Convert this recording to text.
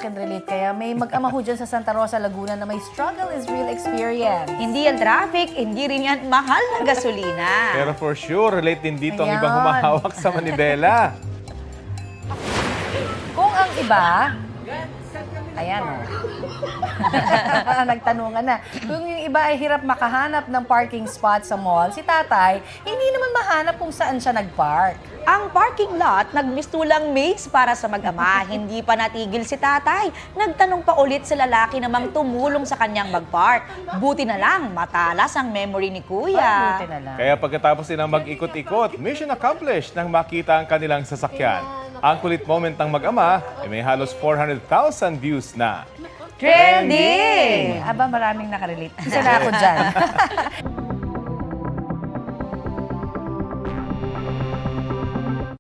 can relate. Kaya may mag-ama ho dyan sa Santa Rosa, Laguna na may struggle is real experience. Hindi yan traffic, hindi rin yan mahal na gasolina. Pero for sure, relate din dito ang Ayan. ibang humahawak sa manibela. Kung ang iba, ayan o. Nagtanungan na. Kung yung iba ay hirap makahanap ng parking spot sa mall, si tatay, hindi naman mahanap kung saan siya nag-park. Ang parking lot, nagmistulang maze para sa mag-ama. Hindi pa natigil si tatay. Nagtanong pa ulit sa lalaki namang tumulong sa kanyang mag-park. Buti na lang, matalas ang memory ni Ay, kuya. buti na lang. Kaya pagkatapos nilang mag-ikot-ikot, mission accomplished nang makita ang kanilang sasakyan. Ang kulit moment ng mag-ama ay may halos 400,000 views na. Trending! Aba, maraming nakarelate. Isa na ako dyan.